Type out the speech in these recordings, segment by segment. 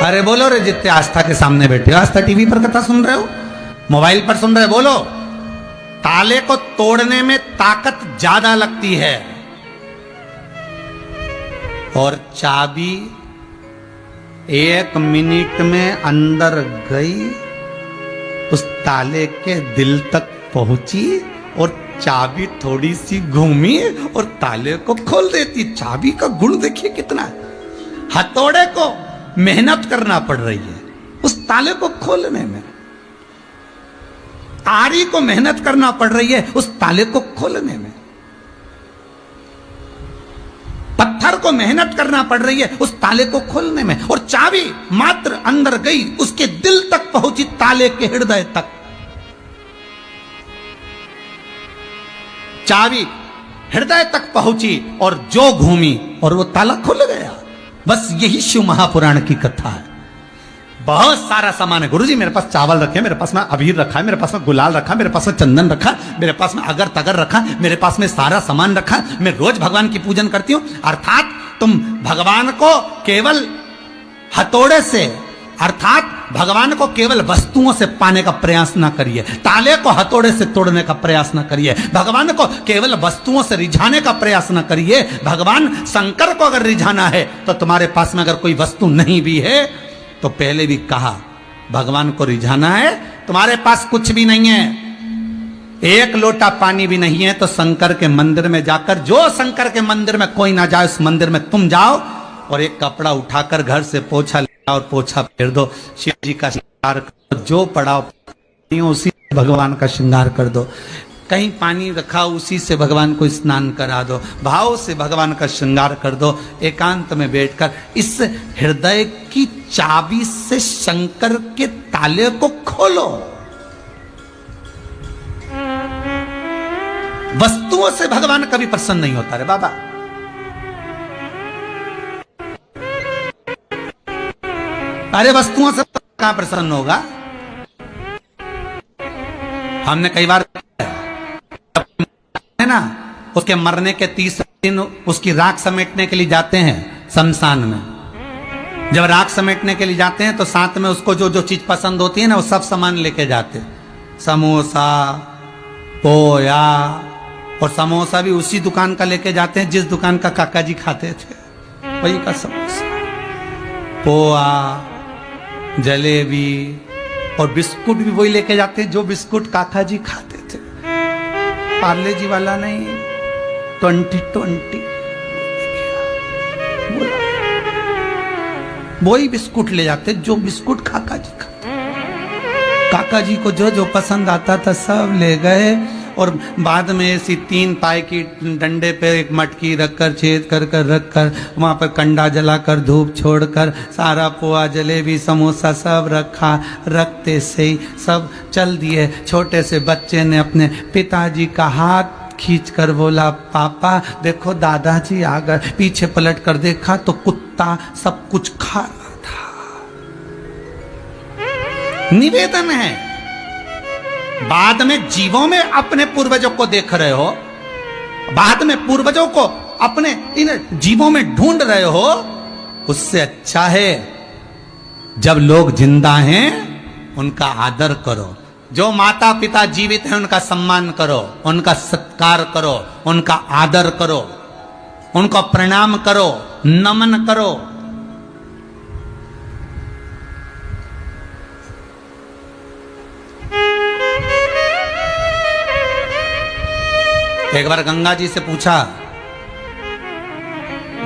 अरे बोलो रे, जितने आस्था के सामने बैठे हो, आस्था टीवी पर कथा सुन रहे हो, मोबाइल पर सुन रहे हो, बोलो। ताले को तोड़ने में ताकत ज्यादा लगती है और चाबी 1 मिनट में अंदर गई, उस ताले के दिल तक पहुंची और चाबी थोड़ी सी घूमी और ताले को खोल देती। चाबी का गुण देखिए कितना है। हथौड़े को मेहनत करना पड़ रही है उस ताले को खोलने में, आरी को मेहनत करना पड़ रही है उस ताले को खोलने में, पत्थर को मेहनत करना पड़ रही है उस ताले को खोलने में, और चाबी मात्र अंदर गई, उसके दिल तक पहुंची, ताले के हृदय तक। चाबी हृदय तक पहुंची और जो घूमी और वो ताला खुल गया। बस यही शिव महापुराण की कथा है। बहुत सारा सामान है। गुरुजी मेरे पास चावल रखे, मेरे पास में अबीर रखा है, मेरे पास में गुलाल रखा, मेरे पास में चंदन रखा, मेरे पास में अगर तगर रखा, मेरे पास में सारा सामान रखा, मैं रोज भगवान की पूजन करती हूं। अर्थात तुम भगवान को केवल हथौड़े से, अर्थात भगवान को केवल वस्तुओं से पाने का प्रयास ना करिए, ताले को हथौड़े से तोड़ने का प्रयास ना करिए, भगवान को केवल वस्तुओं से रिझाने का प्रयास ना करिए। भगवान शंकर को अगर रिझाना है तो तुम्हारे पास में अगर कोई वस्तु नहीं भी है, तो पहले भी कहा, भगवान को रिझाना है, तुम्हारे पास कुछ भी नहीं है, 1 लोटा पानी भी नहीं है, तो शंकर के मंदिर में जाकर, जो शंकर के मंदिर में कोई ना जाए उस मंदिर में तुम जाओ और एक कपड़ा उठाकर घर से पोछा और पोछा फेर दो, शिव जी का श्रृंगार कर दो, जो पड़ाव उसी से भगवान का श्रृंगार कर दो, कहीं पानी रखा उसी से भगवान को स्नान करा दो, भाव से भगवान का श्रृंगार कर दो। एकांत में बैठकर इस हृदय की चाबी से शंकर के ताले को खोलो। वस्तुओं से भगवान कभी प्रसन्न नहीं होता रे बाबा। अरे वस्तुओं से कहां प्रसन्न होगा। हमने कई बार है ना, उसके मरने के 30 दिन उसकी राख समेटने के लिए जाते हैं शमशान में। जब राख समेटने के लिए जाते हैं तो साथ में उसको जो जो चीज पसंद होती है ना, वो सब सामान लेके जाते, समोसा, पोया, और समोसा भी उसी दुकान का लेके जाते हैं जिस दुकान का काका जी खाते थे, वही का समोसा, पोहा, जलेबी, और बिस्कुट भी वही लेके जाते हैं जो बिस्कुट काका जी खाते थे, पार्ले जी वाला नहीं, 2020 वही बिस्कुट ले जाते जो बिस्कुट काका जी खाते। काका जी को जो जो पसंद आता था सब ले गए, और बाद में ऐसी 3 पाए की डंडे पे एक मटकी रखकर, छेद कर कर रखकर, वहाँ पर कंडा जलाकर, धूप छोड़कर, सारा पोहा, जलेबी, समोसा सब रखा। रखते से ही सब चल दिए। छोटे से बच्चे ने अपने पिताजी का हाथ खींचकर बोला, पापा देखो दादाजी आ गए। पीछे पलट कर देखा तो कुत्ता सब कुछ खा रहा था। निवेदन है, बाद में जीवों में अपने पूर्वजों को देख रहे हो, बाद में पूर्वजों को अपने इन जीवों में ढूंढ रहे हो, उससे अच्छा है जब लोग जिंदा हैं उनका आदर करो। जो माता पिता जीवित हैं उनका सम्मान करो, उनका सत्कार करो, उनका आदर करो, उनको प्रणाम करो, नमन करो। एक बार गंगा जी से पूछा,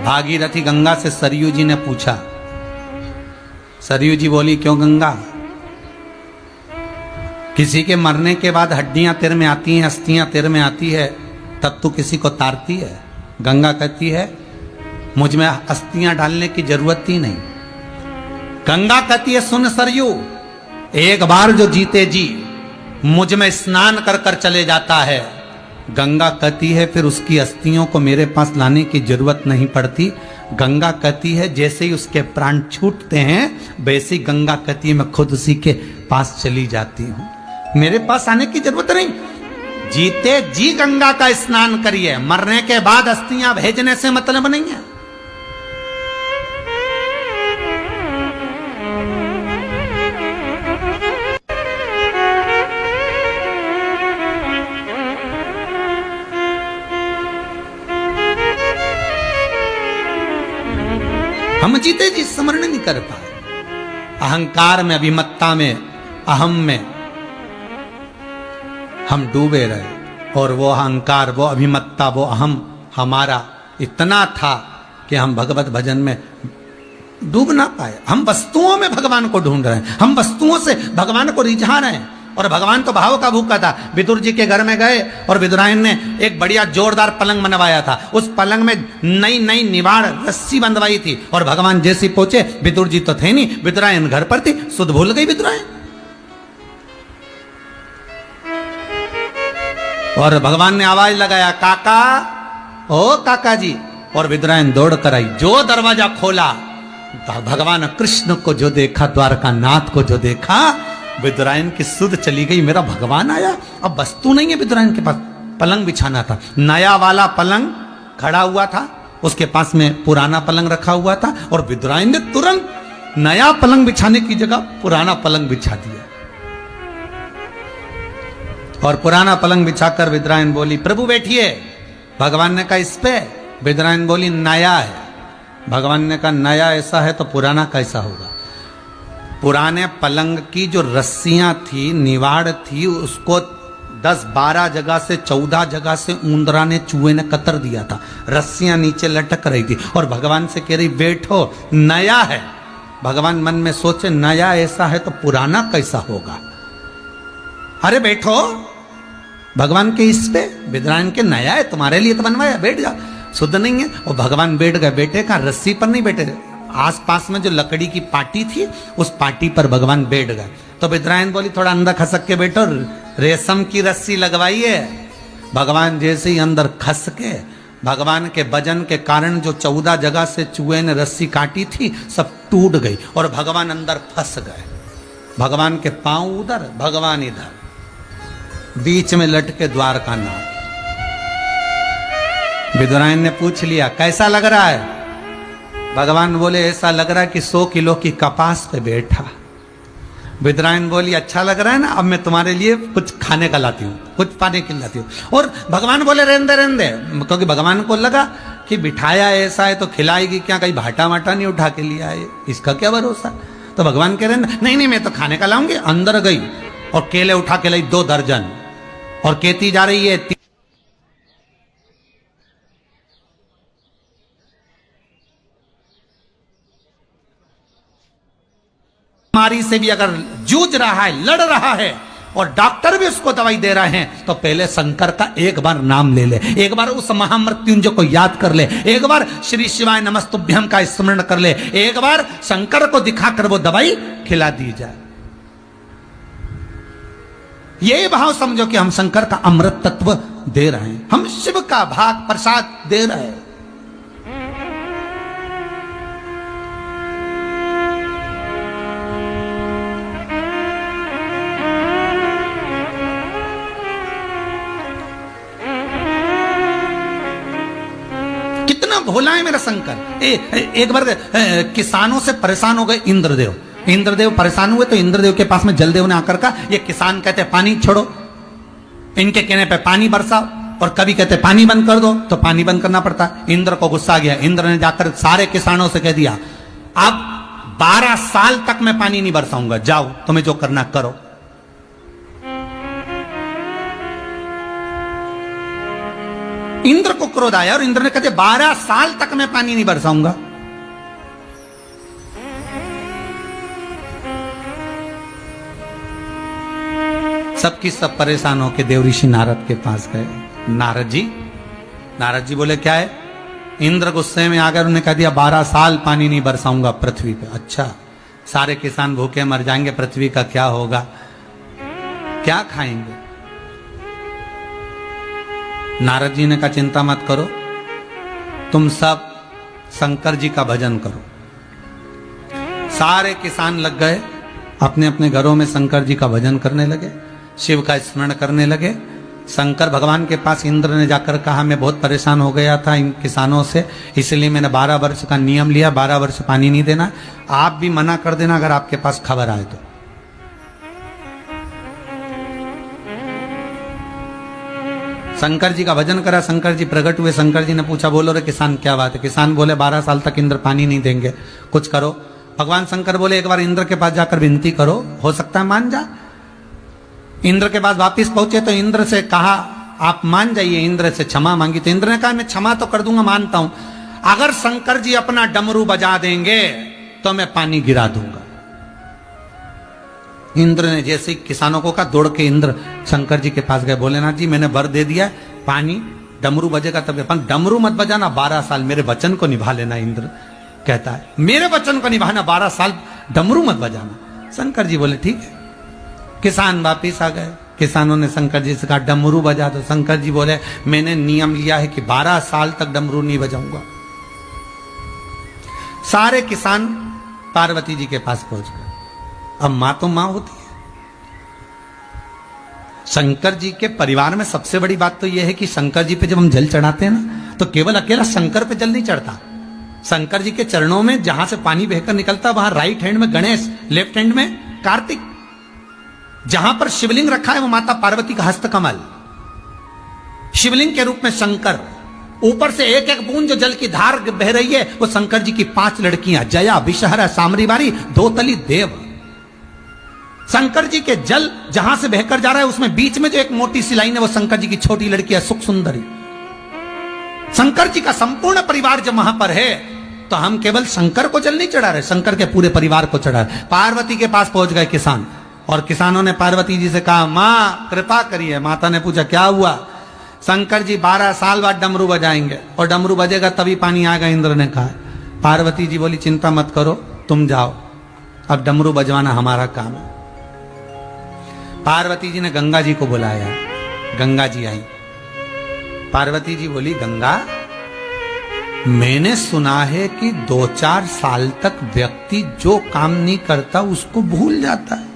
भागीरथी गंगा से सरयू जी ने पूछा। सरयू जी बोली, क्यों गंगा, किसी के मरने के बाद हड्डियां तेरे में आती हैं, अस्थियां तेरे में आती है, तब तू किसी को तारती है? गंगा कहती है, मुझ में अस्थियां डालने की जरूरत ही नहीं। गंगा कहती है, सुन सरयू, एक बार जो जीते जी मुझ में स्नान कर कर चले जाता है, गंगा कहती है फिर उसकी अस्थियों को मेरे पास लाने की जरूरत नहीं पड़ती। गंगा कहती है जैसे ही उसके प्राण छूटते हैं वैसे ही गंगा कहती है मैं खुद उसी के पास चली जाती हूं, मेरे पास आने की जरूरत नहीं। जीते जी गंगा का स्नान करिए, मरने के बाद अस्थियां भेजने से मतलब नहीं है। हम जीते जी स्मरण नहीं कर पाए। अहंकार में, अभिमत्ता में, अहम में हम डूबे रहे और वो अहंकार, वो अभिमत्ता, वो अहम हमारा इतना था कि हम भगवत भजन में डूब ना पाए। हम वस्तुओं में भगवान को ढूंढ रहे हैं, हम वस्तुओं से भगवान को रिझा रहे हैं। और भगवान तो भाव का भूखा था। विदुर जी के घर में गए और विदुरायन ने एक बढ़िया जोरदार पलंग बनवाया था। उस पलंग में नई नई निवाड़ रस्सी बंधवाई थी और भगवान जैसे पहुंचे, विदुर जी तो थे नहीं, विदुरायन घर पर थी। सुध भूल गई विदुरायन और भगवान ने आवाज लगाया, काका, ओ काका जी। और विदुरायन दौड़ कर आई। जो दरवाजा खोला, भगवान कृष्ण को जो देखा, द्वारका नाथ को जो देखा, विदुरायन की सुध चली गई। मेरा भगवान आया। अब वस्तु नहीं है विदुरायन के पास, पलंग बिछाना था। नया वाला पलंग खड़ा हुआ था, उसके पास में पुराना पलंग रखा हुआ था और विदुरायन ने तुरंत नया पलंग बिछाने की जगह पुराना पलंग बिछा दिया। और पुराना पलंग बिछाकर विदुरायन बोली, प्रभु बैठिए। भगवान ने कहा इस पे? विदुरायन बोली, नया है। भगवान ने कहा नया ऐसा है तो पुराना कैसा होगा? पुराने पलंग की जो रस्सियां थी, निवाड़ थी, उसको 10-12 जगह से 14 जगह से ऊंदरा ने, चूहे ने कतर दिया था। रस्सियां नीचे लटक रही थी और भगवान से कह रही बैठो, नया है। भगवान मन में सोचे नया ऐसा है तो पुराना कैसा होगा? अरे बैठो। भगवान के इस पे विदुरायन के नया है, तुम्हारे लिए तो बनवाया, बैठ जा। शुद्ध नहीं है। और भगवान बैठ गए। बेटे का रस्सी पर नहीं बैठे, आसपास में जो लकड़ी की पाटी थी उस पाटी पर भगवान बैठ गए। तो विदुरायन बोली, थोड़ा अंदर खसक के बैठो, रेशम की रस्सी लगवाइए। भगवान जैसे ही अंदर खस के, भगवान के वजन के कारण जो 14 जगह से चूहे ने रस्सी काटी थी सब टूट गई और भगवान अंदर फंस गए। भगवान के पांव उधर, भगवान इधर, बीच में लटके द्वारका नाथ। विदुरायन ने पूछ लिया, कैसा लग रहा है? भगवान बोले, ऐसा लग रहा है कि 100 किलो की कपास पे बैठा। विदुरायन बोली, अच्छा लग रहा है ना, अब मैं तुम्हारे लिए कुछ खाने का लाती हूँ, कुछ पाने के लाती हूँ। और भगवान बोले, रहने दे, क्योंकि भगवान को लगा कि बिठाया ऐसा है तो खिलाएगी क्या, कहीं भाटा वाटा नहीं उठा के लिया है, इसका क्या भरोसा। तो भगवान कह रहे नहीं मैं तो खाने का लाऊंगी। अंदर गई और केले उठा के लाई 2 दर्जन और कहती जा रही है, बीमारी से भी अगर जूझ रहा है, लड़ रहा है और डॉक्टर भी उसको दवाई दे रहे हैं, तो पहले शंकर का एक बार नाम ले ले, एक बार उस महामृत्युंजय को याद कर ले, एक बार श्री शिवाय नमस्तुभ्यम का स्मरण कर ले, एक बार शंकर को दिखाकर वो दवाई खिला दी जाए। ये भाव समझो कि हम शंकर का अमृत तत्व दे रहे हैं, हम शिव का भाग प्रसाद दे रहे हैं। भोला है मेरा शंकर। एक बार किसानों से परेशान हो गए इंद्रदेव। इंद्रदेव परेशान हुए तो इंद्रदेव के पास में जलदेव ने आकर कहा, ये किसान कहते पानी छोड़ो, इनके कहने पे पानी बरसाओ, और कभी कहते पानी बंद कर दो तो पानी बंद करना पड़ता। इंद्र को गुस्सा गया। इंद्र ने जाकर सारे किसानों से कह दिया, अब 12 साल तक मैं पानी नहीं बरसाऊंगा, जाओ तुम्हें जो करना करो। इंद्र को क्रोध आया और इंद्र ने कहते 12 साल तक मैं पानी नहीं बरसाऊंगा। सबकी सब परेशान होकर देव ऋषि नारद के पास गए। नारद जी बोले क्या है? इंद्र गुस्से में आकर उन्होंने कह दिया 12 साल पानी नहीं बरसाऊंगा पृथ्वी पे। अच्छा, सारे किसान भूखे मर जाएंगे, पृथ्वी का क्या होगा, क्या खाएंगे? नारद जी ने कहा चिंता मत करो, तुम सब शंकर जी का भजन करो। सारे किसान लग गए, अपने अपने घरों में शंकर जी का भजन करने लगे, शिव का स्मरण करने लगे। शंकर भगवान के पास इंद्र ने जाकर कहा, मैं बहुत परेशान हो गया था इन किसानों से, इसलिए मैंने 12 वर्ष का नियम लिया, 12 वर्ष पानी नहीं देना। आप भी मना कर देना अगर आपके पास खबर आए तो। शंकर जी का भजन करा, शंकर जी प्रकट हुए, शंकर जी ने पूछा बोलो रे किसान क्या बात है। किसान बोले 12 साल तक इंद्र पानी नहीं देंगे, कुछ करो। भगवान शंकर बोले एक बार इंद्र के पास जाकर विनती करो, हो सकता है मान जा। इंद्र के पास वापिस पहुंचे तो इंद्र से कहा आप मान जाइए, इंद्र से क्षमा मांगी तो इंद्र ने कहा मैं क्षमा तो कर दूंगा, मानता हूं, अगर शंकर जी अपना डमरू बजा देंगे तो मैं पानी गिरा दूंगा। इंद्र ने जैसे ही किसानों को कहा, दौड़ के इंद्र शंकर जी के पास गए, भोलेनाथ जी मैंने वर दे दिया, पानी डमरू बजेगा तब, डमरू मत बजाना, 12 साल मेरे वचन को निभा लेना। इंद्र कहता है मेरे वचन को निभाना, 12 साल डमरू मत बजाना। शंकर जी बोले ठीक है। किसान वापिस आ गए, किसानों ने शंकर जी से कहा डमरू बजा दो। शंकर जी बोले मैंने नियम लिया है कि 12 साल तक डमरू नहीं बजाऊंगा। सारे किसान पार्वती जी के पास पहुंच गए। अब मां तो मां होती है। शंकर जी के परिवार में सबसे बड़ी बात तो यह है कि शंकर जी पे जब हम जल चढ़ाते हैं ना, तो केवल अकेला शंकर पे जल नहीं चढ़ता। शंकर जी के चरणों में जहां से पानी बहकर निकलता, वहां राइट हैंड में गणेश, लेफ्ट हैंड में कार्तिक, जहां पर शिवलिंग रखा है वो माता पार्वती का हस्तकमल, शिवलिंग के रूप में शंकर, ऊपर से एक एक बूंद जो जल की धार बह रही है वो शंकर जी की 5 लड़कियां, जया, विषहरा, सामरीवारी, दोतली, देव। शंकर जी के जल जहां से बहकर जा रहा है उसमें बीच में जो एक मोटी सी लाइन है वो शंकर जी की छोटी लड़की है सुख सुंदरी। शंकर जी का संपूर्ण परिवार जब वहां पर है तो हम केवल शंकर को जल नहीं चढ़ा रहे, शंकर के पूरे परिवार को चढ़ा रहे। पार्वती के पास पहुंच गए किसान, और किसानों ने पार्वती जी से कहा मां कृपा करिए। माता ने पूछा क्या हुआ। शंकर जी 12 साल बाद डमरू बजाएंगे और डमरू बजेगा तभी पानी आएगा, इंद्र ने कहा। पार्वती जी बोली चिंता मत करो, तुम जाओ, अब डमरू बजवाना हमारा काम है। पार्वती जी ने गंगा जी को बुलाया, गंगा जी आई। पार्वती जी बोली गंगा, मैंने सुना है कि 2-4 साल तक व्यक्ति जो काम नहीं करता उसको भूल जाता है,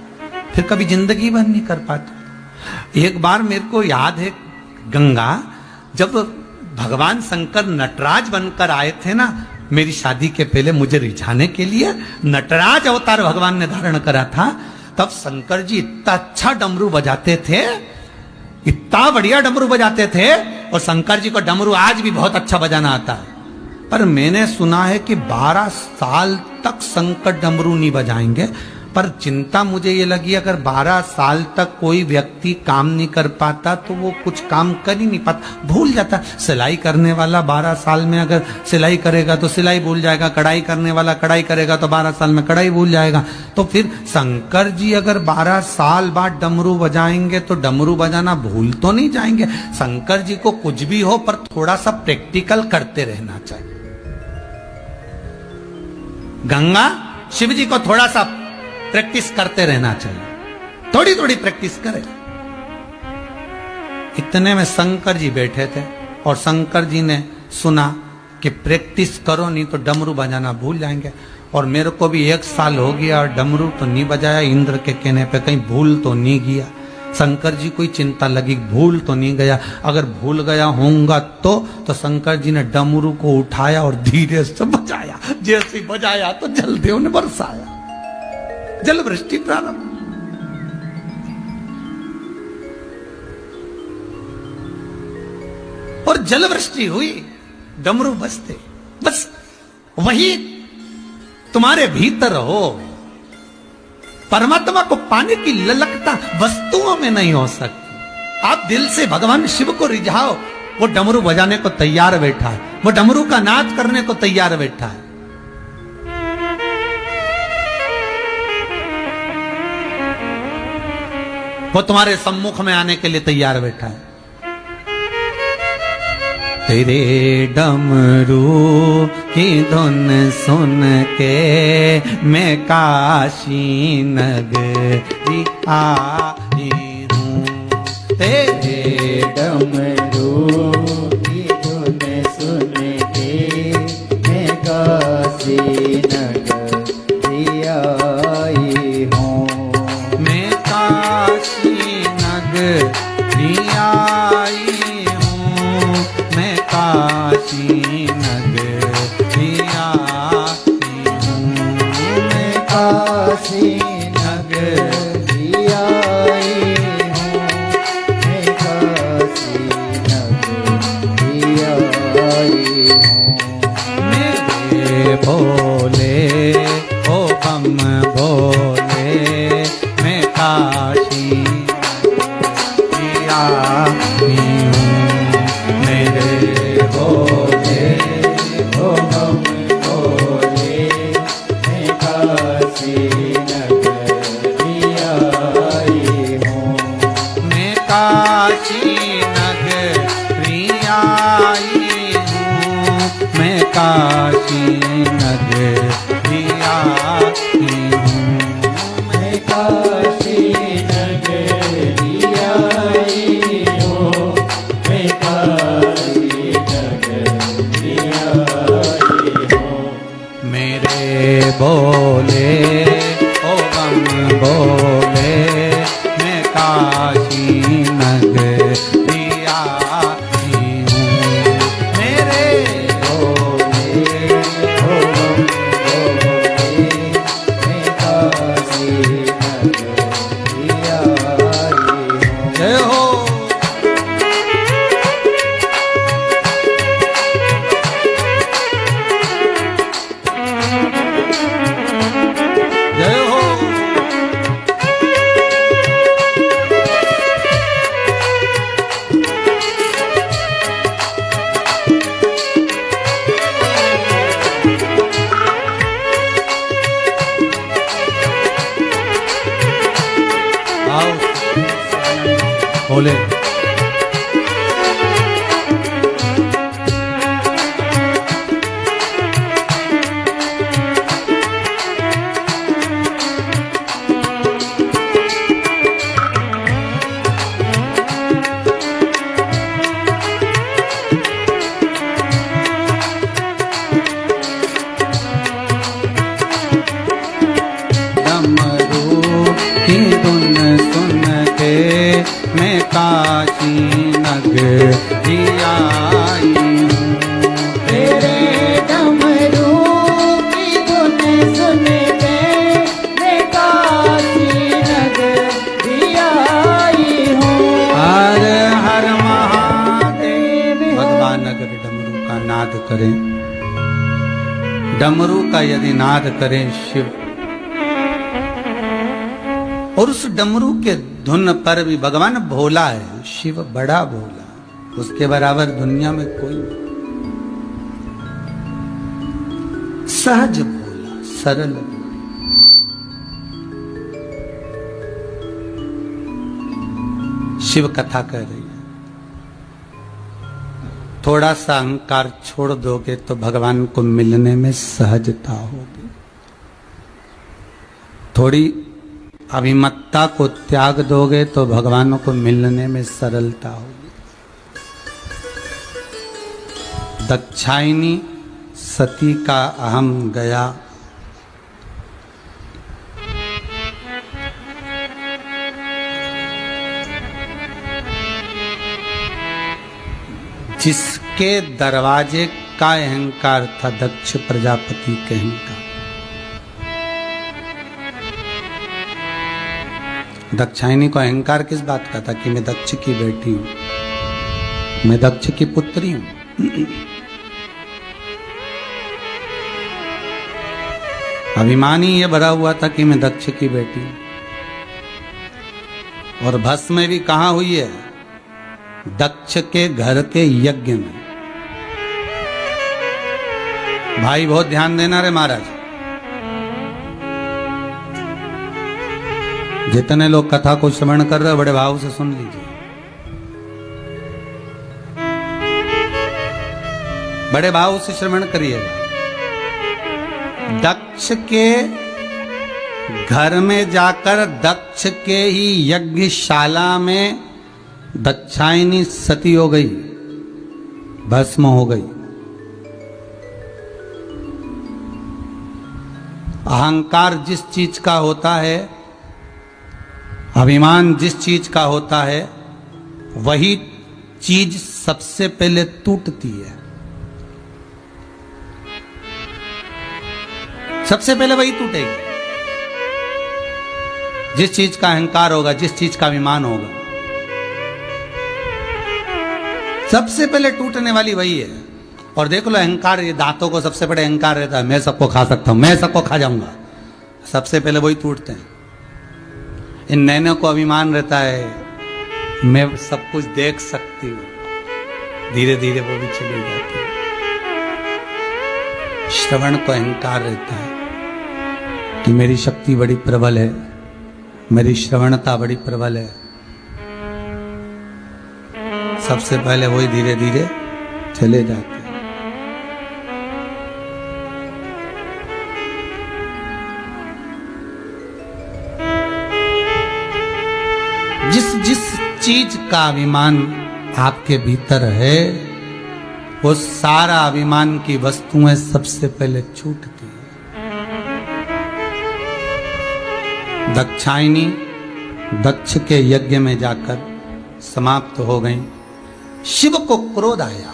फिर कभी जिंदगी भर नहीं कर पाता। एक बार मेरे को याद है गंगा, जब भगवान शंकर नटराज बनकर आए थे ना मेरी शादी के पहले, मुझे रिझाने के लिए नटराज अवतार भगवान ने धारण करा था, तब शंकर जी इतना अच्छा डमरू बजाते थे, इतना बढ़िया डमरू बजाते थे। और शंकर जी को डमरू आज भी बहुत अच्छा बजाना आता है, पर मैंने सुना है कि 12 साल तक शंकर डमरू नहीं बजाएंगे। पर चिंता मुझे ये लगी, अगर 12 साल तक कोई व्यक्ति काम नहीं कर पाता तो वो कुछ काम कर ही नहीं पाता, भूल जाता। सिलाई करने वाला 12 साल में अगर सिलाई करेगा तो सिलाई भूल जाएगा, कढ़ाई करने वाला कढ़ाई करेगा तो 12 साल में कढ़ाई भूल जाएगा। तो फिर शंकर जी अगर 12 साल बाद डमरू बजाएंगे तो डमरू बजाना भूल तो नहीं जाएंगे। शंकर जी को कुछ भी हो पर थोड़ा सा प्रैक्टिकल करते रहना चाहिए। गंगा शिव जी को थोड़ा सा प्रैक्टिस करते रहना चाहिए, थोड़ी थोड़ी प्रैक्टिस करें। इतने में शंकर जी बैठे थे और शंकर जी ने सुना कि प्रैक्टिस करो नहीं तो डमरू बजाना भूल जाएंगे। और मेरे को भी 1 साल हो गया और डमरू तो नहीं बजाया, इंद्र के कहने पे कहीं भूल तो नहीं गया। शंकर जी को चिंता लगी भूल तो नहीं गया, अगर भूल गया होऊंगा तो शंकर जी ने डमरू को उठाया और धीरे से बजाया। जैसे बजाया तो जलदेव ने बरसाया, जल वृष्टि प्रारंभ। और जल वृष्टि हुई, डमरू बजते। बस वही तुम्हारे भीतर हो। परमात्मा को पाने की ललकता वस्तुओं में नहीं हो सकती। आप दिल से भगवान शिव को रिझाओ, वो डमरू बजाने को तैयार बैठा है, वो डमरू का नाच करने को तैयार बैठा है। वो तुम्हारे सम्मुख में आने के लिए तैयार बैठा है। तेरे डमरू की धुन सुन के मैं काशी नगरी आई हूँ। तेरे डमरू की धुन सुन के मैं काशी नगरी आई हूँ। मैं काशी नगरी आई हूँ, मैं काशी नगरी आई हूँ। मैं काशी नगरी आई हूँ। मैं काशी ओ बम भोले मैं काशी आई हूँ मेरे भोले ओ हम भोले मैं काशी नगरी आई हूँ मैं काशी नगरी आई हूँ मैं काशी नगरी आई हूँ मैं काशी नगरी आई हूँ मैं काशी नगरी आई हूँ मेरे बोले ओ बम बोले मैं काशी नगरी आई हूँ मेरे भोले ओ हम भोले मैं काशी नगरी आई हूँ जय हो जय हो आओ बोले डमरू की धुन सुन के मैं काशी नगरी आई हूँ तेरे डमरू की धुन सुन के मैं काशी नगरी आई हूँ हर महादेव भगवान अगर डमरू का नाद करें डमरू का यदि नाद करें शिव और उस डमरू के धुन पर भी भगवान भोला है शिव बड़ा भोला उसके बराबर दुनिया में कोई नहीं सहज भोला सरल शिव कथा कह रही है थोड़ा सा अहंकार छोड़ दोगे तो भगवान को मिलने में सहजता होगी थोड़ी अभिमत्ता को त्याग दोगे तो भगवान को मिलने में सरलता होगी दक्षायनी सती का अहम गया जिसके दरवाजे का अहंकार था दक्ष प्रजापति के अहंकार दक्षायनी को अहंकार किस बात का था कि मैं दक्ष की बेटी हूं मैं दक्ष की पुत्री हूं अभिमानी ये भरा हुआ था कि मैं दक्ष की बेटी हूं और भस्म में भी कहा हुई है दक्ष के घर के यज्ञ में भाई बहुत ध्यान देना रे महाराज जितने लोग कथा को श्रवण कर रहे हो बड़े भाव से सुन लीजिए बड़े भाव से श्रवण करिएगा दक्ष के घर में जाकर दक्ष के ही यज्ञशाला में दक्षायनी सती हो गई भस्म हो गई अहंकार जिस चीज का होता है अभिमान जिस चीज का होता है वही चीज सबसे पहले टूटती है सबसे पहले वही टूटेगी जिस चीज का अहंकार होगा जिस चीज का अभिमान होगा सबसे पहले टूटने वाली वही है और देख लो अहंकार, ये दांतों को सबसे बड़े अहंकार रहता है, मैं सबको खा सकता हूं, मैं सबको खा जाऊंगा, सबसे पहले वही टूटते हैं। इन नैनों को अभिमान रहता है, मैं सब कुछ देख सकती हूं, धीरे धीरे वो भी चली जाती है। श्रवण को अहंकार रहता है कि मेरी शक्ति बड़ी प्रबल है, मेरी श्रवणता बड़ी प्रबल है, सबसे पहले वही धीरे धीरे चले जाते हैं। जिस जिस चीज का अभिमान आपके भीतर है, वो सारा अभिमान की वस्तुएं सबसे पहले छूटती है। दक्षायनी दक्ष के यज्ञ में जाकर समाप्त हो गई। शिव को क्रोध आया,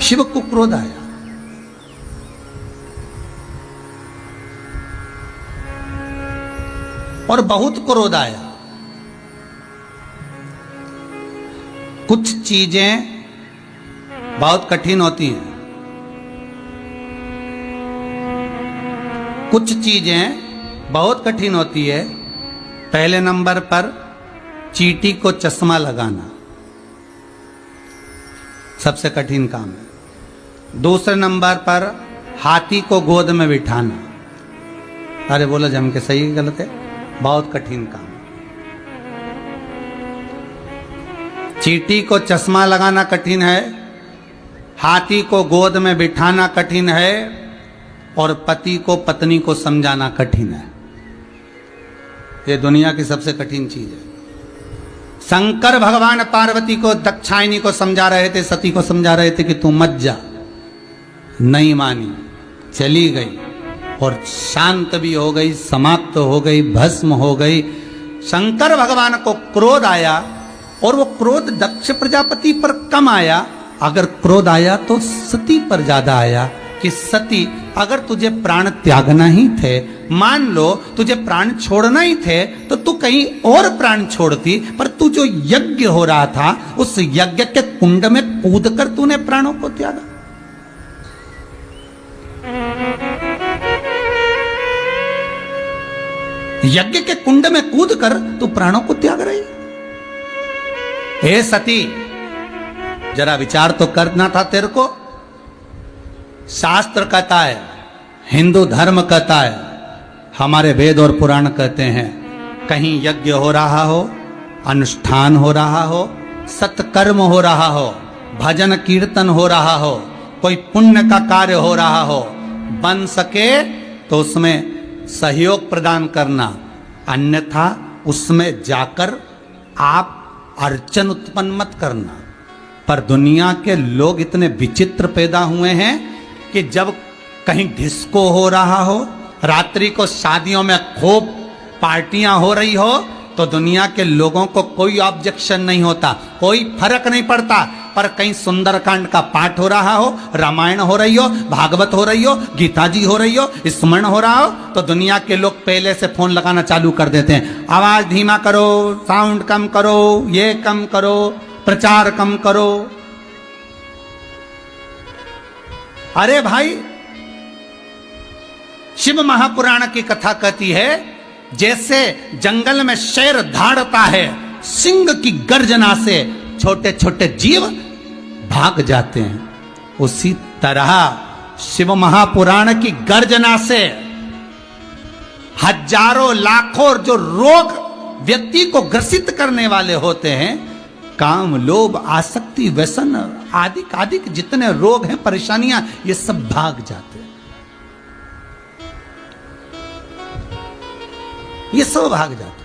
शिव को क्रोध आया, और बहुत क्रोध आया। कुछ चीजें बहुत कठिन होती हैं, कुछ चीजें बहुत कठिन होती है। पहले नंबर पर चींटी को चश्मा लगाना सबसे कठिन काम है। दूसरे नंबर पर हाथी को गोद में बिठाना, अरे बोलो जम के सही गलत है, बहुत कठिन काम। चींटी को चश्मा लगाना कठिन है, हाथी को गोद में बिठाना कठिन है, और पति को पत्नी को समझाना कठिन है। ये दुनिया की सबसे कठिन चीज है। शंकर भगवान पार्वती को, दक्षायनी को समझा रहे थे, सती को समझा रहे थे कि तू मत जा, नहीं मानी, चली गई और शांत भी हो गई, समाप्त हो गई, भस्म हो गई। शंकर भगवान को क्रोध आया, और वो क्रोध दक्ष प्रजापति पर कम आया। अगर क्रोध आया तो सती पर ज्यादा आया कि सती, अगर तुझे प्राण त्यागना ही थे, मान लो तुझे प्राण छोड़ना ही थे, तो तू कहीं और प्राण छोड़ती, पर तू जो यज्ञ हो रहा था उस यज्ञ के कुंड में कूद कर तूने प्राणों को त्यागा। यज्ञ के कुंड में कूद कर तू प्राणों को त्याग रही। हे सती, जरा विचार तो करना था तेरे को। शास्त्र कहता है, हिंदू धर्म कहता है, हमारे वेद और पुराण कहते हैं, कहीं यज्ञ हो रहा हो, अनुष्ठान हो रहा हो, सत्कर्म हो रहा हो, भजन कीर्तन हो रहा हो, कोई पुण्य का कार्य हो रहा हो, बन सके तो उसमें सहयोग प्रदान करना, अन्यथा उसमें जाकर आप अर्चन उत्पन्न मत करना। पर दुनिया के लोग इतने विचित्र पैदा हुए हैं कि जब कहीं डिस्को हो रहा हो, रात्रि को शादियों में खूब पार्टियां हो रही हो, तो दुनिया के लोगों को कोई ऑब्जेक्शन नहीं होता, कोई फर्क नहीं पड़ता। पर कहीं सुंदरकांड का पाठ हो रहा हो, रामायण हो रही हो, भागवत हो रही हो, गीता जी हो रही हो, स्मरण हो रहा हो, तो दुनिया के लोग पहले से फोन लगाना चालू कर देते हैं, आवाज धीमा करो, साउंड कम करो, ये कम करो, प्रचार कम करो। अरे भाई, शिव महापुराण की कथा कहती है, जैसे जंगल में शेर धाड़ता है, सिंह की गर्जना से छोटे छोटे जीव भाग जाते हैं, उसी तरह शिव महापुराण की गर्जना से हजारों लाखों जो रोग व्यक्ति को ग्रसित करने वाले होते हैं, काम, लोभ, आसक्ति, व्यसन आदि आदि जितने रोग हैं, परेशानियां, ये सब भाग जाते हैं, ये सब भाग जाते हैं।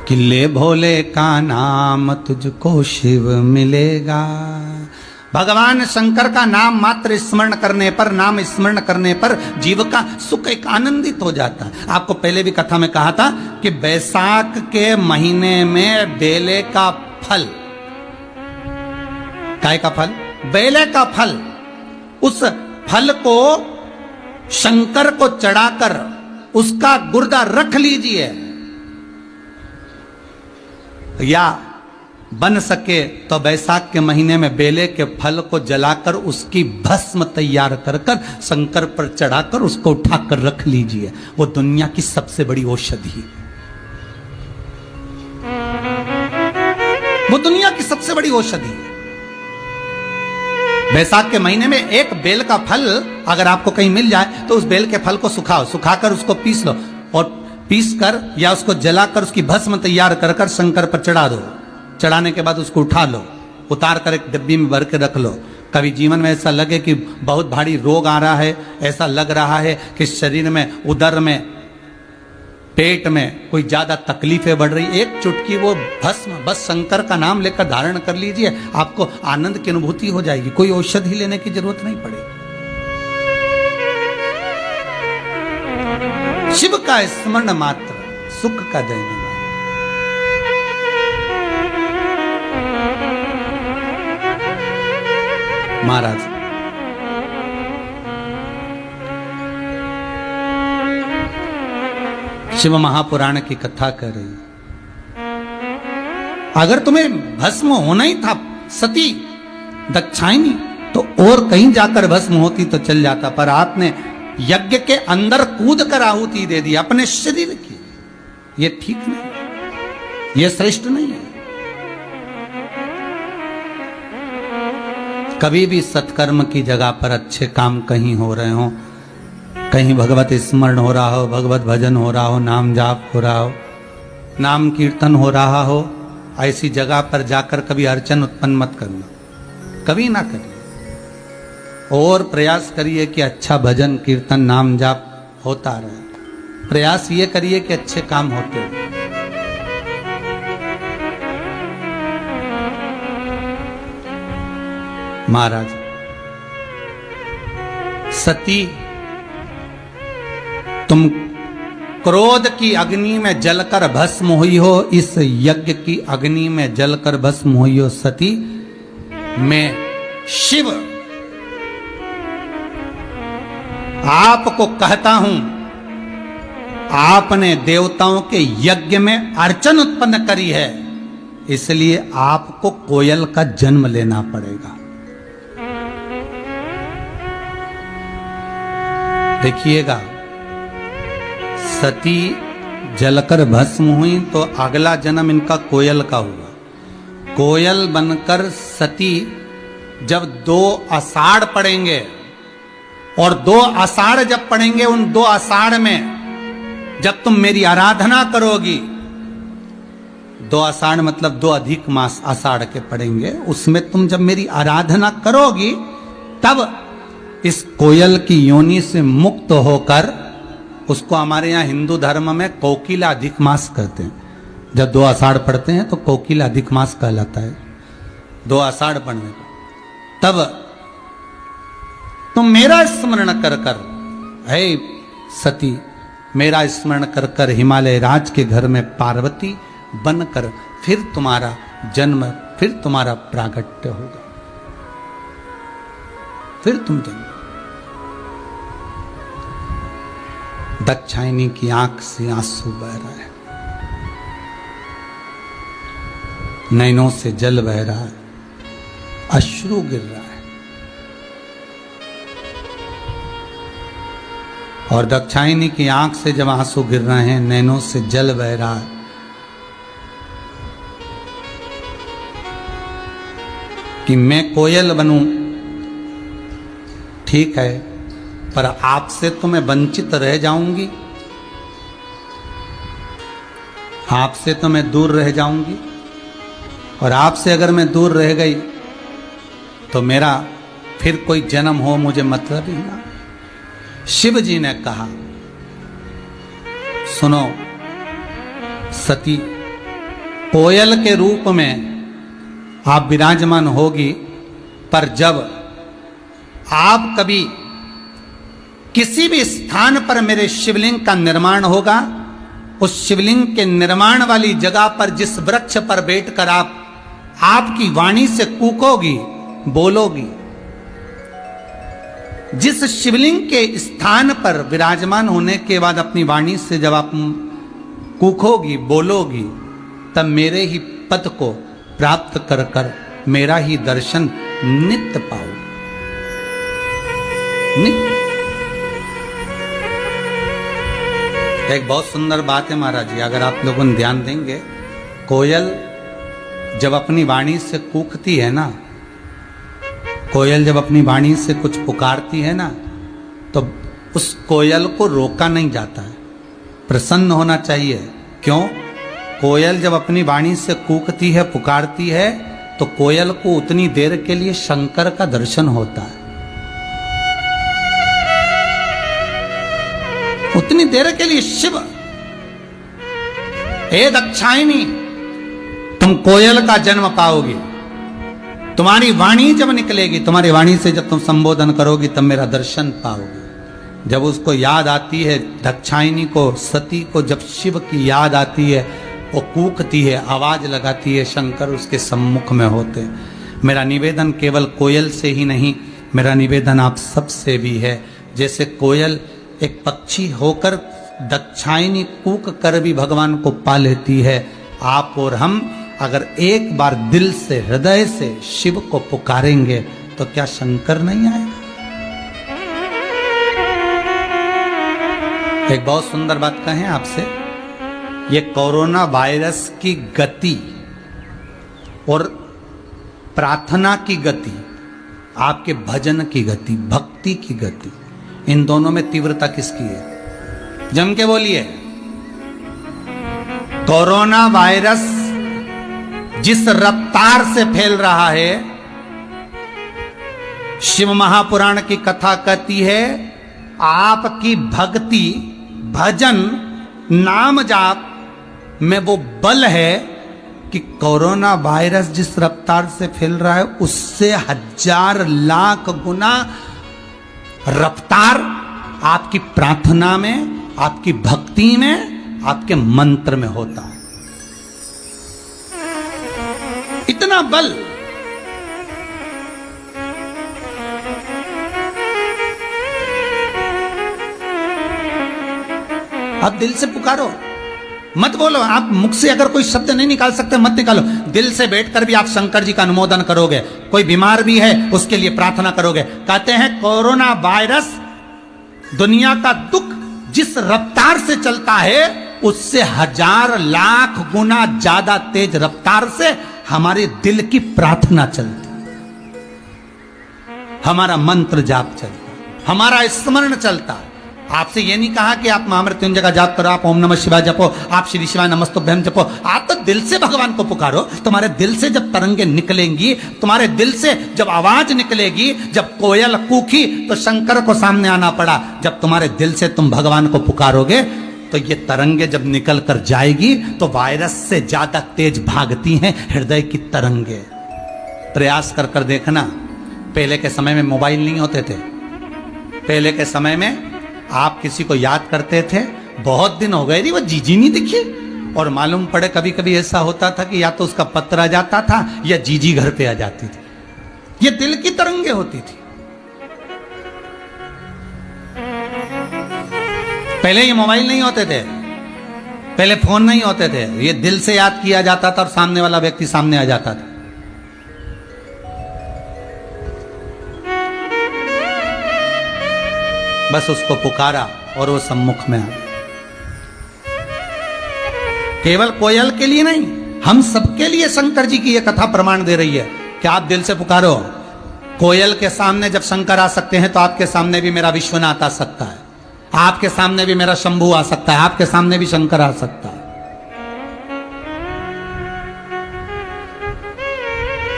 कि ले भोले का नाम तुझको शिव मिलेगा, भगवान शंकर का नाम मात्र स्मरण करने पर, नाम स्मरण करने पर जीव का सुख एक आनंदित हो जाता है। आपको पहले भी कथा में कहा था कि बैसाख के महीने में बेले का फल, काय का फल? बेले का फल, उस फल को शंकर को चढ़ाकर उसका गुर्दा रख लीजिए, या बन सके तो बैसाख के महीने में बेले के फल को जलाकर उसकी भस्म तैयार कर कर शंकर पर चढ़ाकर उसको उठाकर रख लीजिए। वो दुनिया की सबसे बड़ी औषधि, वो दुनिया की सबसे बड़ी औषधि है। बैसाख के महीने में एक बेल का फल अगर आपको कहीं मिल जाए तो उस बेल के फल को सुखाओ, सुखाकर उसको पीस लो और पीस कर या उसको जलाकर उसकी भस्म तैयार कर कर शंकर पर चढ़ा दो। चढ़ाने के बाद उसको उठा लो, उतार कर एक डिब्बी में भर के रख लो। कभी जीवन में ऐसा लगे कि बहुत भारी रोग आ रहा है, ऐसा लग रहा है कि शरीर में, उदर में, पेट में कोई ज्यादा तकलीफें बढ़ रही, एक चुटकी वो भस्म बस शंकर का नाम लेकर धारण कर लीजिए, आपको आनंद की अनुभूति हो जाएगी। कोई औषधि लेने की जरूरत नहीं पड़ेगी। शिव का स्मरण मात्र सुख का देने वाला। महाराज शिव महापुराण की कथा कर रही, अगर तुम्हें भस्म होना ही था सती दक्षायनी तो और कहीं जाकर भस्म होती तो चल जाता, पर आपने यज्ञ के अंदर कूद कर आहुति दे दी अपने शरीर की। ये ठीक नहीं, ये श्रेष्ठ नहीं है। कभी भी सत्कर्म की जगह पर अच्छे काम कहीं हो रहे हो, कहीं भगवत स्मरण हो रहा हो, भगवत भजन हो रहा हो, नाम जाप हो रहा हो, नाम कीर्तन हो रहा हो, ऐसी जगह पर जाकर कभी अड़चन उत्पन्न मत करना, कभी ना करिए। और प्रयास करिए कि अच्छा भजन कीर्तन नाम जाप होता रहे। प्रयास ये करिए कि अच्छे काम होते रहे। महाराज सती, तुम क्रोध की अग्नि में जलकर भस्म हुई हो, इस यज्ञ की अग्नि में जलकर भस्म हुई हो सती। मैं शिव आपको कहता हूं, आपने देवताओं के यज्ञ में अड़चन उत्पन्न करी है, इसलिए आपको कोयल का जन्म लेना पड़ेगा। देखिएगा, सती जलकर भस्म हुई तो अगला जन्म इनका कोयल का हुआ। कोयल बनकर सती जब 2 आषाढ़ पड़ेंगे, और 2 आषाढ़ जब पड़ेंगे, उन 2 आषाढ़ में जब तुम मेरी आराधना करोगी, 2 आषाढ़ मतलब 2 अधिक मास आषाढ़ के पड़ेंगे, उसमें तुम जब मेरी आराधना करोगी तब इस कोयल की योनि से मुक्त होकर, उसको हमारे यहाँ हिंदू धर्म में कोकिला अधिक मास कहते हैं। जब 2 आषाढ़ पढ़ते हैं तो कोकिला अधिक मास कहलाता है, 2 आषाढ़ पढ़ने का। तब तुम मेरा स्मरण कर कर, हे सती, मेरा स्मरण कर कर हिमालय राज के घर में पार्वती बनकर फिर तुम्हारा जन्म, फिर तुम्हारा प्रागट्य होगा, फिर तुम जन्म। दक्षायनी की आंख से आंसू बह रहा है, नैनों से जल बह रहा है, अश्रु गिर रहा है, और दक्षायनी की आंख से जब आंसू गिर रहे हैं, नैनों से जल बह रहा है, कि मैं कोयल बनूं, ठीक है, पर आपसे तो मैं वंचित रह जाऊंगी, आपसे तो मैं दूर रह जाऊंगी, और आपसे अगर मैं दूर रह गई तो मेरा फिर कोई जन्म हो मुझे मतलब ही ना। शिव जी ने कहा, सुनो सती, कोयल के रूप में आप विराजमान होगी, पर जब आप कभी किसी भी स्थान पर मेरे शिवलिंग का निर्माण होगा, उस शिवलिंग के निर्माण वाली जगह पर जिस वृक्ष पर बैठकर आप आपकी वाणी से कूकोगी, बोलोगी, जिस शिवलिंग के स्थान पर विराजमान होने के बाद अपनी वाणी से जब आप कूकोगी, बोलोगी, तब मेरे ही पद को प्राप्त कर कर मेरा ही दर्शन नित्य पाओ। नित्य। एक बहुत सुंदर बात है महाराज जी, अगर आप लोगों ने ध्यान देंगे, कोयल जब अपनी वाणी से कूकती है ना, कोयल जब अपनी वाणी से कुछ पुकारती है ना, तो उस कोयल को रोका नहीं जाता है, प्रसन्न होना चाहिए। क्यों? कोयल जब अपनी वाणी से कूकती है, पुकारती है, तो कोयल को उतनी देर के लिए शंकर का दर्शन होता है। उतनी देर के लिए शिव, हे दाक्षायणी, तुम कोयल का जन्म पाओगी। तुम्हारी वाणी जब निकलेगी, तुम्हारी वाणी से जब तुम संबोधन करोगी, तब मेरा दर्शन पाओगी। जब उसको याद आती है, दाक्षायणी को, सती को जब शिव की याद आती है, वो कूकती है, आवाज लगाती है, शंकर उसके सम्मुख में होते। मेरा निवेदन केवल कोयल से ही नहीं, मेरा निवेदन आप सबसे भी है। जैसे कोयल एक पक्षी होकर दाक्षायणी कूक कर भी भगवान को पा लेती है, आप और हम अगर एक बार दिल से, हृदय से शिव को पुकारेंगे, तो क्या शंकर नहीं आएगा? एक बहुत सुंदर बात कहें आपसे, ये कोरोना वायरस की गति और प्रार्थना की गति, आपके भजन की गति, भक्ति की गति, इन दोनों में तीव्रता किसकी है? जम के बोलिए। कोरोना वायरस जिस रफ्तार से फैल रहा है, शिव महापुराण की कथा कहती है, आपकी भक्ति, भजन, नाम जाप में वो बल है कि कोरोना वायरस जिस रफ्तार से फैल रहा है, उससे 1000 लाख गुना रफ्तार आपकी प्रार्थना में, आपकी भक्ति में, आपके मंत्र में होता है। इतना बल। आप दिल से पुकारो, मत बोलो। आप मुख से अगर कोई शब्द नहीं निकाल सकते, मत निकालो। दिल से बैठकर भी आप शंकर जी का अनुमोदन करोगे। कोई बीमार भी है, उसके लिए प्रार्थना करोगे। कहते हैं कोरोना वायरस दुनिया का दुख जिस रफ्तार से चलता है, उससे 1000 लाख गुना ज्यादा तेज रफ्तार से हमारे दिल की प्रार्थना चलती, हमारा मंत्र जाप चलता, हमारा स्मरण चलता। आपसे ये नहीं कहा कि आप महामृत्युंजय का जाप करो, आप ओम नमः शिवाय जपो, आप श्री शिवाय नमस्तुभ्यम जपो। आप तो दिल से भगवान को पुकारो। तुम्हारे दिल से जब तरंगे निकलेंगी, तुम्हारे दिल से जब आवाज निकलेगी, जब कोयल कूकी तो शंकर को सामने आना पड़ा। जब तुम्हारे दिल से तुम भगवान को पुकारोगे, तो ये तरंगे जब निकल कर जाएगी, तो वायरस से ज्यादा तेज भागती हैं हृदय की तरंगे। प्रयास कर कर देखना। पहले के समय में मोबाइल नहीं होते थे। पहले के समय में आप किसी को याद करते थे, बहुत दिन हो गए जी वो जीजी नहीं दिखी, और मालूम पड़े कभी कभी ऐसा होता था कि या तो उसका पत्र आ जाता था या जीजी घर पे आ जाती थी। ये दिल की तरंगे होती थी। पहले ये मोबाइल नहीं होते थे, पहले फोन नहीं होते थे। ये दिल से याद किया जाता था और सामने वाला व्यक्ति सामने आ जाता था। बस उसको पुकारा और वो सम्मुख में आ गया। केवल कोयल के लिए नहीं, हम सबके लिए शंकर जी की यह कथा प्रमाण दे रही है कि आप दिल से पुकारो। कोयल के सामने जब शंकर आ सकते हैं, तो आपके सामने भी मेरा विश्वनाथ आ सकता है, आपके सामने भी मेरा शंभू आ सकता है, आपके सामने भी शंकर आ सकता है।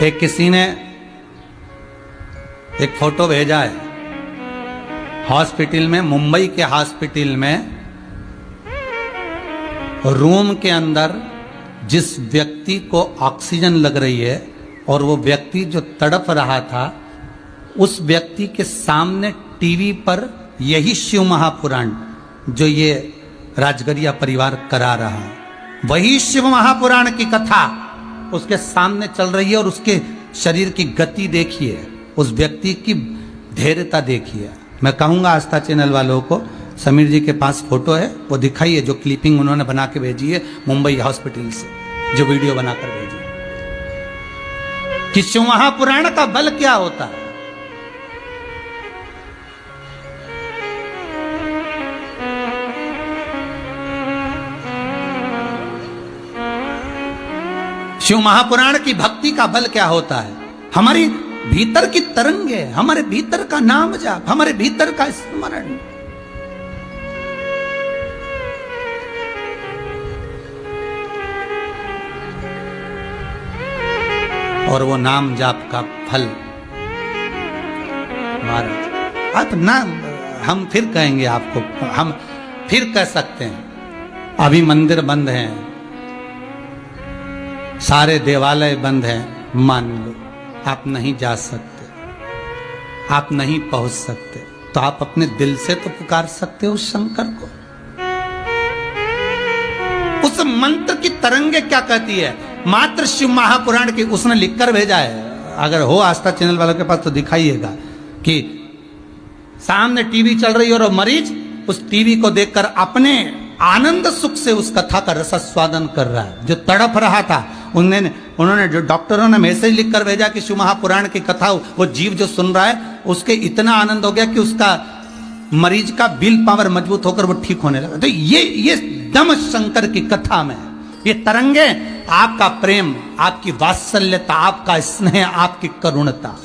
एक किसी ने एक फोटो भेजा है हॉस्पिटल में, मुंबई के हॉस्पिटल में रूम के अंदर जिस व्यक्ति को ऑक्सीजन लग रही है, और वो व्यक्ति जो तड़प रहा था, उस व्यक्ति के सामने टीवी पर यही शिव महापुराण जो ये राजगरिया परिवार करा रहा है, वही शिव महापुराण की कथा उसके सामने चल रही है। और उसके शरीर की गति देखिए, उस व्यक्ति की धैर्यता देखिए। मैं कहूंगा आस्था चैनल वालों को, समीर जी के पास फोटो है, वो दिखाइए जो क्लिपिंग उन्होंने बना के भेजी है मुंबई हॉस्पिटल से, जो वीडियो बनाकर भेजी कि शिव महापुराण का बल क्या होता है। शिव महापुराण की भक्ति का बल क्या होता है। हमारी भीतर की तरंगे, हमारे भीतर का नाम जाप, हमारे भीतर का स्मरण। और वो नाम जाप का फल महाराज, आप ना, हम फिर कहेंगे आपको, हम फिर कह सकते हैं, अभी मंदिर बंद हैं, सारे देवालय बंद हैं, मान लो आप नहीं जा सकते, आप नहीं पहुंच सकते, तो आप अपने दिल से तो पुकार सकते हो उस शंकर को। उस मंत्र की तरंगे क्या कहती है, मात्र शिव महापुराण की उसने लिखकर भेजा है। अगर हो आस्था चैनल वालों के पास तो दिखाइएगा कि सामने टीवी चल रही है और मरीज उस टीवी को देखकर अपने आनंद सुख से उस कथा का रसास्वादन कर रहा है। जो तड़प रहा था, उन्होंने जो डॉक्टरों ने मैसेज लिखकर भेजा कि शिव महापुराण की कथा, वो जीव जो सुन रहा है उसके इतना आनंद हो गया कि उसका मरीज का विल पावर मजबूत होकर वो ठीक होने लगा। तो ये दम शंकर की कथा में, ये तरंगे आपका प्रेम, आपकी वात्सल्यता, आपका स्नेह, आपकी करुणता।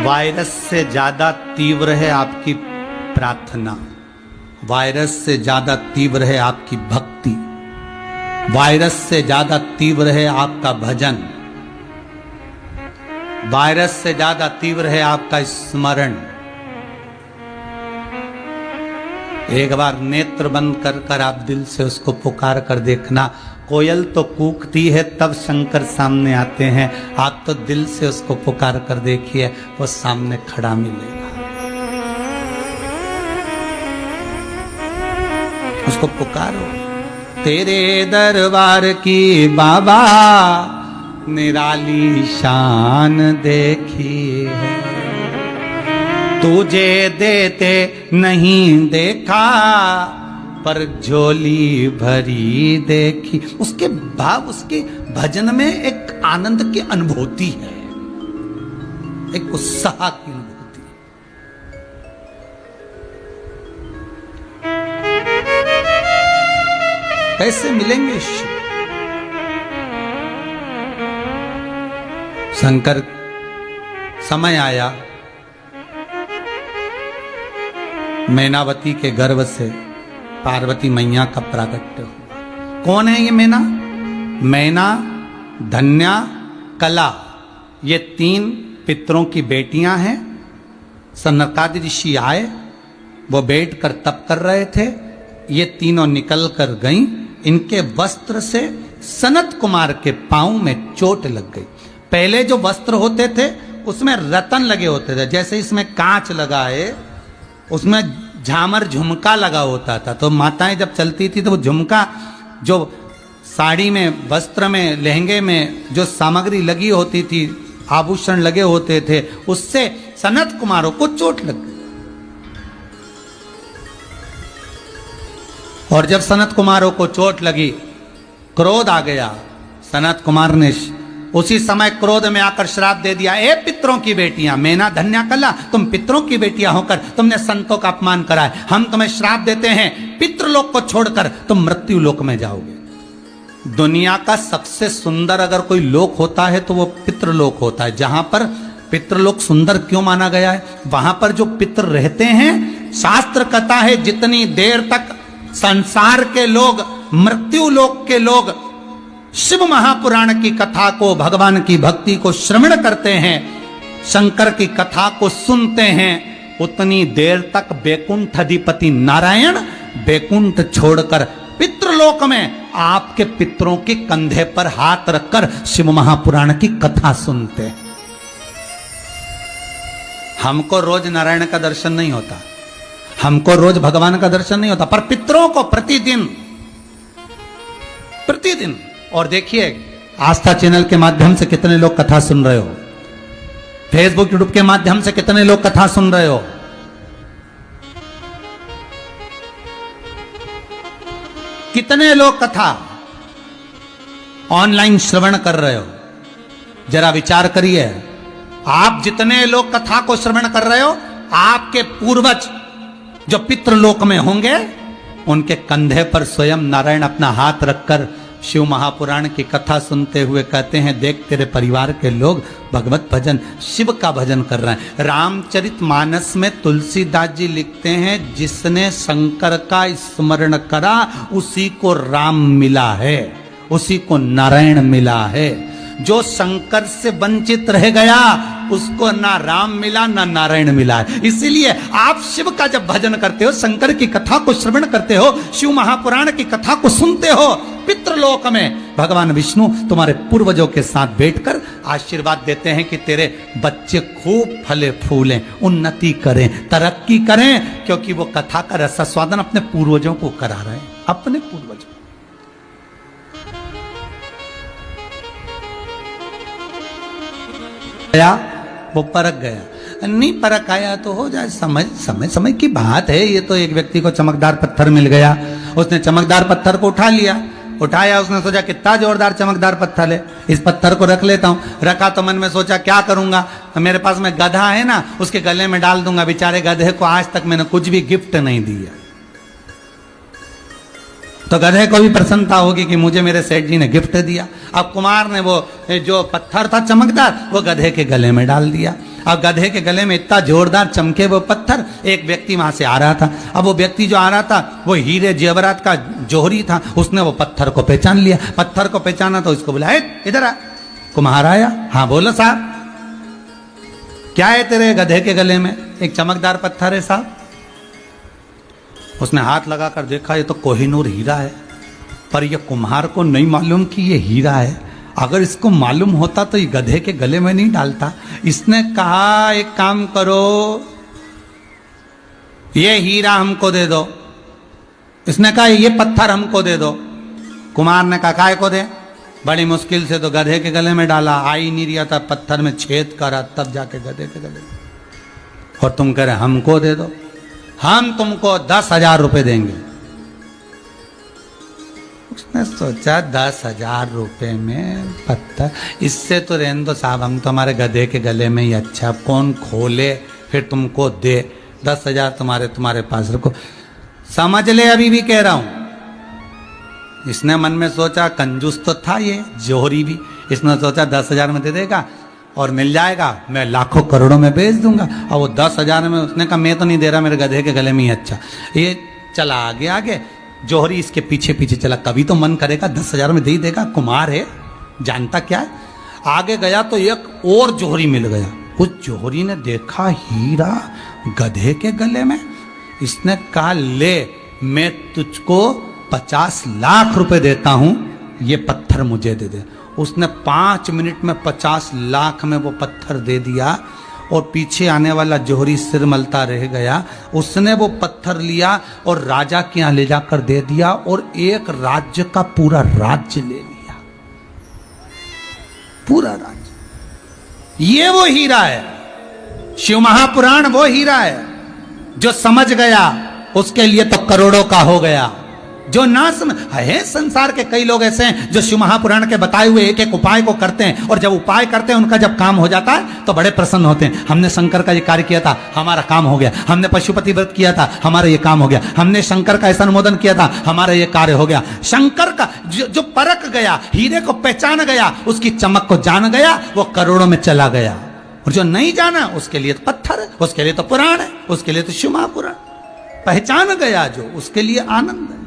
वायरस से ज्यादा तीव्र है आपकी प्रार्थना, वायरस से ज्यादा तीव्र है आपकी भक्ति, वायरस से ज्यादा तीव्र है आपका भजन, वायरस से ज्यादा तीव्र है आपका स्मरण। एक बार नेत्र बंद कर कर आप दिल से उसको पुकार कर देखना। कोयल तो कूकती है तब शंकर सामने आते हैं, आप तो दिल से उसको पुकार कर देखिए, वो सामने खड़ा मिलेगा। उसको पुकारो। तेरे दरबार की बाबा निराली शान देखी है, तुझे देते नहीं देखा पर झोली भरी देखी। उसके भाव, उसके भजन में एक आनंद की अनुभूति है, एक उत्साह की अनुभूति। कैसे मिलेंगे शिव? शंकर, समय आया मैनावती के गर्भ से पार्वती मैया का प्रागट्य हुआ। कौन है ये मैना? मैना, धन्या, कला, ये तीन पितरों की बेटियां हैं। सनकादि ऋषि आए, वो बैठ कर तप कर रहे थे, ये तीनों निकल कर गईं। इनके वस्त्र से सनत कुमार के पांव में चोट लग गई। पहले जो वस्त्र होते थे उसमें रतन लगे होते थे, जैसे इसमें कांच लगा है, उसमें झामर झुमका लगा होता था। तो माताएं जब चलती थी तो वो झुमका, जो साड़ी में, वस्त्र में, लहंगे में जो सामग्री लगी होती थी, आभूषण लगे होते थे, उससे सनत कुमारों को चोट लग गई। और जब सनत कुमारों को चोट लगी, क्रोध आ गया। सनत कुमार ने उसी समय क्रोध में आकर श्राप दे दिया, ए पितरों की बेटियां, मैना, धन्या, कला, तुम पितरों की बेटियां होकर तुमने संतों का अपमान करा है, हम तुम्हें श्राप देते हैं, पितृलोक को छोड़कर तुम मृत्यु लोक में जाओगे। दुनिया का सबसे सुंदर अगर कोई लोक होता है तो वो पितृलोक होता है। जहां पर पितृलोक सुंदर क्यों माना गया है? वहां पर जो पितृ रहते हैं, शास्त्र कहता है जितनी देर तक संसार के लोग, मृत्यु लोक के लोग शिव महापुराण की कथा को, भगवान की भक्ति को श्रवण करते हैं, शंकर की कथा को सुनते हैं, उतनी देर तक वैकुंठ अधिपति नारायण बैकुंठ छोड़कर पितृलोक में आपके पितरों के कंधे पर हाथ रखकर शिव महापुराण की कथा सुनते हैं। हमको रोज नारायण का दर्शन नहीं होता, हमको रोज भगवान का दर्शन नहीं होता, पर पितरों को प्रतिदिन प्रतिदिन। और देखिए आस्था चैनल के माध्यम से कितने लोग कथा सुन रहे हो, फेसबुक यूट्यूब के माध्यम से कितने लोग कथा सुन रहे हो। कितने लोग कथा ऑनलाइन श्रवण कर रहे हो, जरा विचार करिए। आप जितने लोग कथा को श्रवण कर रहे हो, आपके पूर्वज जो पितृलोक में होंगे, उनके कंधे पर स्वयं नारायण अपना हाथ रखकर शिव महापुराण की कथा सुनते हुए कहते हैं, देख तेरे परिवार के लोग भगवत भजन शिव का भजन कर रहे हैं। रामचरितमानस में तुलसीदास जी लिखते हैं, जिसने शंकर का स्मरण करा उसी को राम मिला है, उसी को नारायण मिला है। जो शंकर से वंचित रह गया उसको ना राम मिला ना नारायण मिला है। इसीलिए आप शिव का जब भजन करते हो, शंकर की कथा को श्रवण करते हो, शिव महापुराण की कथा को सुनते हो, पितृलोक में भगवान विष्णु तुम्हारे पूर्वजों के साथ बैठकर आशीर्वाद देते हैं कि तेरे बच्चे खूब फले फूलें, उन्नति करें, तरक्की करें, क्योंकि वो कथा का रसास्वादन अपने पूर्वजों को करा रहे हैं, अपने पूर्वजों। गया वो परख गया, नहीं परख आया तो हो जाए, समय की बात है। ये तो एक व्यक्ति को चमकदार पत्थर मिल गया, उसने चमकदार पत्थर को उठा लिया, उठाया, उसने सोचा कितना जोरदार चमकदार पत्थर है, इस पत्थर को रख लेता हूँ। रखा तो मन में सोचा क्या करूंगा, तो मेरे पास में गधा है ना, उसके गले में डाल दूंगा। बेचारे गधे को आज तक मैंने कुछ भी गिफ्ट नहीं दिया, तो गधे को भी प्रसन्नता होगी कि मुझे मेरे सेठ जी ने गिफ्ट दिया। अब कुमार ने वो जो पत्थर था चमकदार, वो गधे के गले में डाल दिया। अब गधे के गले में इतना जोरदार चमके वो पत्थर, एक व्यक्ति वहां से आ रहा था। अब वो व्यक्ति जो आ रहा था वो हीरे जेवरात का जोहरी था, उसने वो पत्थर को पहचान लिया। पत्थर को पहचाना तो उसको बुलाया, इधर आ। कुम्हार आया, हाँ बोलो साहब, क्या है तेरे गधे के गले में? एक चमकदार पत्थर है साहब। उसने हाथ लगाकर देखा, ये तो कोहिनूर हीरा है, पर ये कुम्हार को नहीं मालूम कि ये हीरा है। अगर इसको मालूम होता तो ये गधे के गले में नहीं डालता। इसने कहा एक काम करो, ये हीरा हमको दे दो। इसने कहा ये पत्थर हमको दे दो। कुमार ने कहा काय को दे? बड़ी मुश्किल से तो गधे के गले में डाला, आ ही नहीं रहा था, पत्थर में छेद करा तब जाके गधे के गले में। और तुम कह रहे हमको दे दो, हम तुमको 10,000 रुपए देंगे। उसने सोचा 10,000 रुपए में पत्थर, इससे तो रहने दो साहब, हम तो हमारे गधे के गले में ही अच्छा, कौन खोले फिर तुमको दे, 10,000 तुम्हारे पास रखो। समझ ले, अभी भी कह रहा हूं। इसने मन में सोचा, कंजूस तो था ये जोहरी भी, इसने सोचा 10,000 में दे देगा और मिल जाएगा, मैं लाखों करोड़ों में बेच दूंगा। और वो 10,000 में, उसने कहा मैं तो नहीं दे रहा, मेरे गधे के गले में ही अच्छा। ये चला आगे आगे, जोहरी इसके पीछे पीछे चला, कभी तो मन करेगा 10,000 में दे ही देगा, कुमार है, जानता क्या है। आगे गया तो एक और जोहरी मिल गया। उस जोहरी ने देखा हीरा गधे के गले में। इसने कहा ले, मैं तुझको 50 लाख रुपए देता हूं, ये पत्थर मुझे दे दे। उसने 5 मिनट में 50 लाख में वो पत्थर दे दिया। और पीछे आने वाला जोहरी सिर मलता रह गया। उसने वो पत्थर लिया और राजा के यहाँ ले जाकर दे दिया, और एक राज्य का पूरा राज्य ले लिया, पूरा राज्य। ये वो हीरा है, शिव महापुराण वो हीरा है। जो समझ गया उसके लिए तो करोड़ों का हो गया। जो ना समझ है, संसार के कई लोग ऐसे हैं जो शिव महापुराण के बताए हुए एक एक उपाय को करते हैं, और जब उपाय करते हैं उनका जब काम हो जाता है तो बड़े प्रसन्न होते हैं। हमने शंकर का ये कार्य किया था, हमारा काम हो गया। हमने पशुपति व्रत किया था, हमारा ये काम हो गया। हमने शंकर का ऐसा अनुमोदन किया था, हमारा ये कार्य हो गया। शंकर का जो परख गया, हीरे को पहचान गया, उसकी चमक को जान गया, वो करोड़ों में चला गया। और जो नहीं जाना उसके लिए तो पत्थर है, उसके लिए तो पुराण है, उसके लिए तो शिव महापुराण। पहचान गया जो, उसके लिए आनंद है।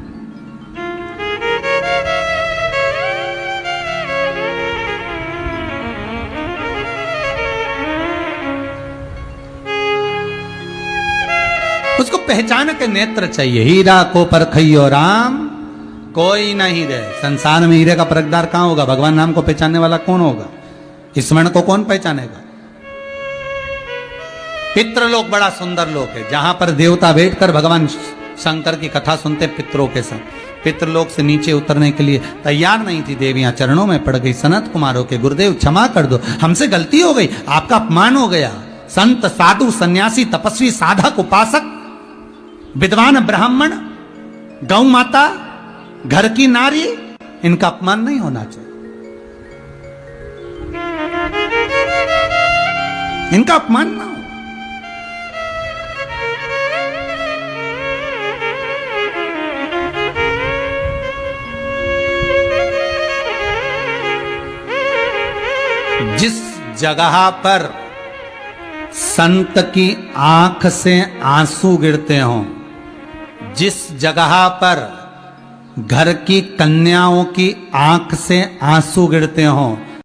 उसको पहचान के नेत्र चाहिए। हीरा को परखइयो राम कोई नहीं दे। संसार में हीरे का परखदार कहां होगा? भगवान नाम को पहचानने वाला कौन होगा? स्मरण को कौन पहचानेगा? पितृलोक बड़ा सुंदर लोक है, जहां पर देवता बैठकर भगवान शंकर की कथा सुनते पितरों के संग। पितृलोक से नीचे उतरने के लिए तैयार नहीं थी देवियां, चरणों में पड़ गई। सनत कुमारों के गुरुदेव क्षमा कर दो, हमसे गलती हो गई, आपका अपमान हो गया। संत साधु सन्यासी तपस्वी साधक उपासक विद्वान ब्राह्मण गौ माता घर की नारी, इनका अपमान नहीं होना चाहिए, इनका अपमान ना हो। जिस जगह पर संत की आंख से आंसू गिरते हों, जिस जगह पर घर की कन्याओं की आंख से आंसू गिरते हों,